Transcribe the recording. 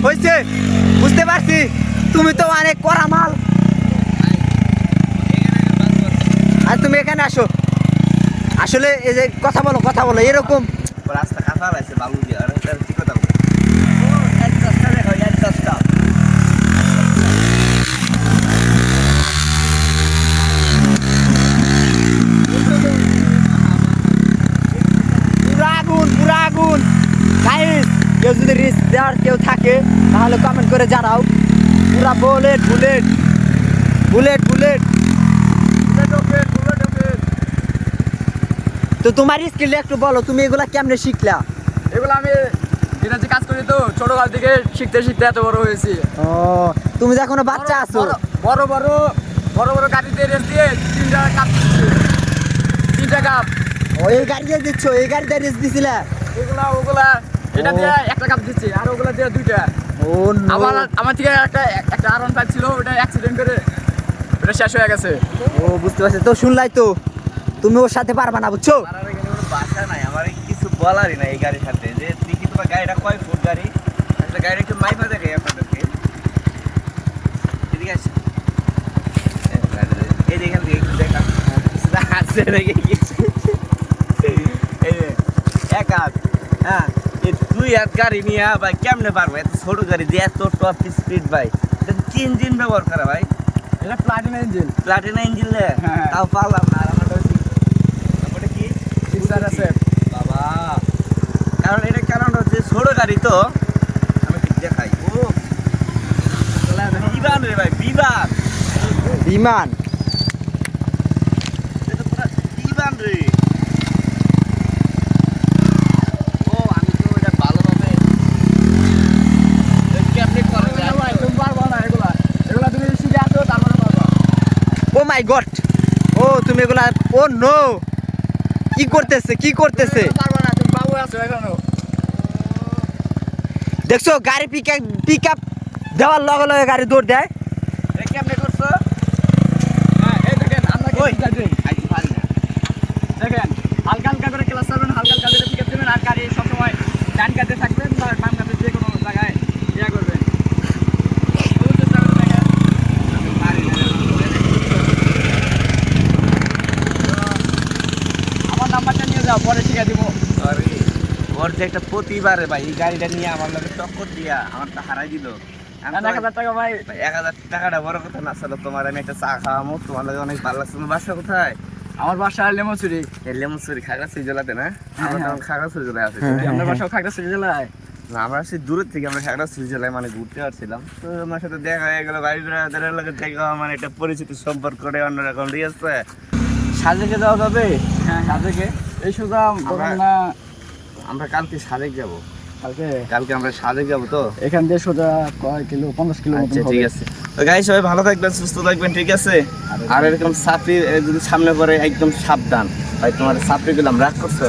হয়েছে, বুঝতে পারছি তুমি তো অনেক কড়া মাল। আর তুমি এখানে আসো, আসলে এই যে কথা বলো এরকম রাস্তা কাঁচা আছে বালু দিয়ে, আর কি কথা পুরা আগুন গাইস। কেউ যদি রিস্ক দেওয়ার কেউ থাকে তাহলে কমেন্ট করে জানাও। পুরা বুলেট বুলেট বুলেট বুলেট। তো তোমার স্কিল একটু বলো, তুমি এগুলা কেমনে শিখলা? এগুলো আমি দিনাজি কাজ করি তো, ছোটকাল থেকে শিখতে শিখতে এত বড় হয়েছি। ও তুমি যে এখনো বাচ্চা আছো। বড় বড় গাড়িতে রেস দিয়ে 3টা কাপ দিচ্ছি, 3টা কাপ। ও এই গাড়ি দিয়ে দিচ্ছ, এই গাড়িতে রেস দিছিলা? ওগুলা এটা দিয়ে 1টা কাপ দিচ্ছি, আর ওগুলা দিয়ে 2টা। ও নো। আমার থেকে একটা আরন পাইপ ছিল, ওটা অ্যাক্সিডেন্ট করে ওটা শেষ হয়ে গেছে। ও বুঝতে পারছি, তো শুনলাই তো তুমি ওর সাথে পারবা না, বুঝছো? বাসা নাই আমার, কিছু বলারই না এই গাড়ির সাথে। যে তুই কি তোমার গাড়িটা কয় ফুট গাড়ি, একটা গাড়িটা একটু মাইপা দেখে আপনাদেরকে। এদিকে আসছে, এই দেখেন একটু দেখা আসছে রেখে গেছে। এই যে এক হাত, হ্যাঁ এই 2 হাত গাড়ি নিয়ে ভাই কেমনে পারবো এত ছোট গাড়ি দিয়ে এত টপ স্পিড ভাই? কি ইঞ্জিন ব্যবহার করা ভাই? এটা প্লাটিনা ইঞ্জিন। প্লাটিনা ইঞ্জিন লে হ্যাঁ। তাও পারলাম না। আর আমরা কি সিক্সার আছে বাবা, কারণ এটা কারণ হচ্ছে ছোট গাড়ি তো। আমি ঠিক দেখাই, ও বিমান রে ভাই, বিমান বিমান। এটা পুরো বিমান রে। ও আমি তো এটা ভালোভাবে কেমনে করা যায় ভাই, তুমি পারবো না এগুলা তুমি শিখে আসো, তারপরে পারবো। ও মাই গড, ও তুমি এগুলা, ও নো, কি করতেছে? পারবো না, তুমি বাবু আছো এখনো। দেখছো গাড়ি পিক আপ দেওয়ার লগে লগে গাড়ি দৌড় দেয়। এটা কেমনে করছো? হ্যাঁ, এই দেখেন আমরা কি ওই শিখাচ্ছি। আইডি পারি না। দেখেন হালকা হালকা করে ক্লাস করবেন, হালকা হালকা করে পিক আপ দেবেন, আর গাড়ি সবসময় ডান কাতে থাকবেন বা বাম কাতে যে কোনো জায়গায় ইয়া করবেন। খুব চেষ্টা করে দেখেন। আমি পারি না। আমার নাম্বারটা নিয়ে যাও, পরে শিখা দিব। সরি, ওর যে একটা প্রতিবারে ভাই এই গাড়িটা নিয়ে আমার লগে টক্কর দিয়া আমারটা হারাই দিল। আমি তো 1000 টাকা ভাই। ভাই 1000 টাকাটা বড় কথা না, চলো তোমার আমি একটা চা খাওয়ামো, তোমার লগে অনেক ভালো লাগছে। তোমার বাসা কোথায়? আমার বাসা লেমনচুরি। এই লেমনচুরি খাগড়াছড়ি জেলাতে না? আমরা হ্যাঁ। তখন খাগড়াছড়ি জেলায় আছি। আপনার বাসাও খাগড়াছড়ি জেলায়? না, আমরা আসছি দূরের থেকে, আমরা খাগড়াছড়ি জেলায় মানে ঘুরতে আসছিলাম। তো আমার সাথে দেখা হয়ে গেল, ভাই ব্রাদারের লগে দেখা হওয়া মানে একটা পরিচিত সম্পর্ক অন্যরকম, ঠিক আছে? সাজেকে যাওয়া যাবে? হ্যাঁ, সাজেকে এই সোজা বলুন না। আমরা কালকে সাজেক যাব। কালকে আমরা সাজেক যাব তো। এখান দিয়ে সোজা কয় কিলো, 50 কিলো মতো আচ্ছা হবে। ঠিক আছে। তো গাইস সবাই ভালো থাকবেন, সুস্থ থাকবেন, ঠিক আছে? আর এরকম সাপি যদি সামনে পড়ে একদম সাবধান ভাই, তোমার সাপি গেলাম রাগ করছো।